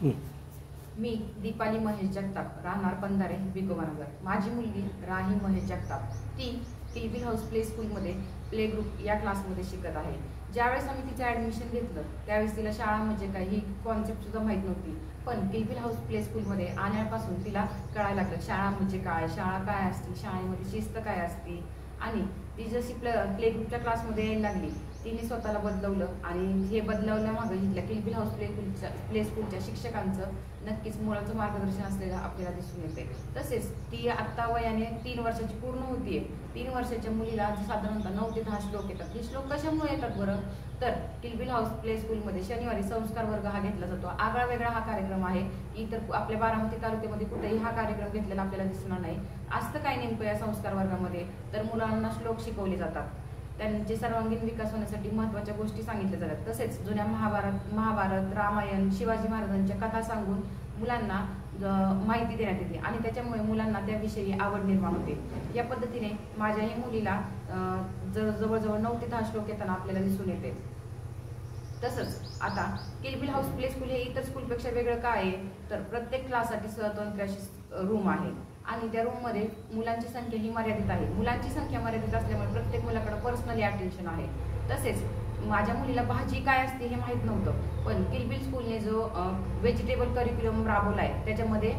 मी दीपाली महेश जगताप, राहणार पंधारे, बिकोबानगर। माझी मुलगी राही महेश जगताप, ती किलबिल हाऊस प्ले स्कूलमध्ये प्ले ग्रुप या क्लासमध्ये शिकत आहे। ज्यावेळेस आम्ही तिचं ॲडमिशन घेतलं त्यावेळेस तिला शाळा म्हणजे काय ही कॉन्सेप्ट सुद्धा माहीत नव्हती, पण किलबिल हाऊस प्ले स्कूलमध्ये आल्यापासून तिला कळायला लागलं शाळा म्हणजे काय, शाळा काय असते, शाळेमध्ये शिस्त काय असते। आणि ती जशी प्ले ग्रुपच्या क्लासमध्ये यायला लागली तिने स्वतःला बदलवलं आणि हे बदलवल्यामागे इथल्या किलबिल हाऊस प्ले स्कूलच्या शिक्षकांचं नक्कीच मुलाचं मार्गदर्शन असलेलं आपल्याला दिसून येते। तसेच ती आत्ता वयाने 3 वर्षाची पूर्ण होतीये। 3 वर्षाच्या मुलीला साधारणतः 9 ते 10 श्लोक येतात। हे श्लोक कशामुळे येतात बरं, तर किलबिल हाऊस प्ले स्कूलमध्ये शनिवारी संस्कार वर्ग हा घेतला जातो। आगळा वेगळा हा कार्यक्रम आहे। इतर आपल्या बारामती तालुक्यामध्ये कुठेही हा कार्यक्रम घेतलेला आपल्याला दिसणार नाही। असतं काय नेमकं या संस्कार वर्गामध्ये, तर मुलांना श्लोक शिकवले जातात, त्यांचे सर्वांगीण विकास होण्यासाठी महत्त्वाच्या गोष्टी सांगितल्या जातात। तसेच जुन्या महाभारत, रामायण, शिवाजी महाराजांच्या कथा सांगून मुलांना माहिती देण्यात येते आणि त्याच्यामुळे मुलांना त्याविषयी आवड निर्माण होते। या पद्धतीने माझ्याही मुलीला जवळजवळ 9 ते 10 श्लोक येताना आपल्याला दिसून येते। तसंच आता किलबिल हाऊस प्ले स्कूल हे इतर स्कूलपेक्षा वेगळं काय आहे, तर प्रत्येक क्लाससाठी स्वतंत्र अशी रूम आहे आणि त्या रूममध्ये मुलांची संख्या ही मर्यादित आहे। मुलांची संख्या मर्यादित असल्यामुळे प्रत्येक मुलाकडे पर्सनली अटेन्शन आहे। तसेच माझ्या मुलीला भाजी काय असते हे माहीत नव्हतं, पण किलबिल स्कूलने जो व्हेजिटेबल करिक्युलम राबवला आहे त्याच्यामध्ये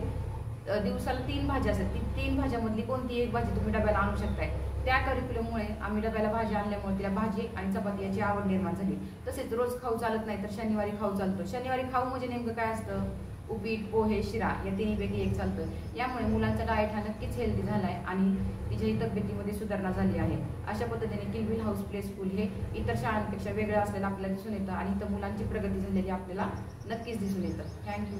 दिवसाला 3 भाज्या असतात। ती 3 भाज्यामधली कोणती एक भाजी तुम्ही डब्याला आणू शकताय। त्या करिक्युलममुळे आम्ही डब्याला भाजी आणल्यामुळे तिला भाजी आणि चपाती याची आवड निर्माण झाली। तसेच रोज खाऊ चालत नाही तर शनिवारी खाऊ चालतो। शनिवारी खाऊ म्हणजे नेमकं काय असतं, उपीट, पोहे, शिरा या तिन्हीपैकी एक चालतं। यामुळे मुलांचा डाएट हा नक्कीच हेल्दी झाला आहे आणि तिच्याही तब्येतीमध्ये सुधारणा झाली आहे। अशा पद्धतीने किलबिल हाऊस प्ले स्कूल हे इतर शाळांपेक्षा वेगळं असलेलं आपल्याला दिसून येतं आणि इथं मुलांची प्रगती झालेली आपल्याला नक्कीच दिसून येतं। थँक्यू।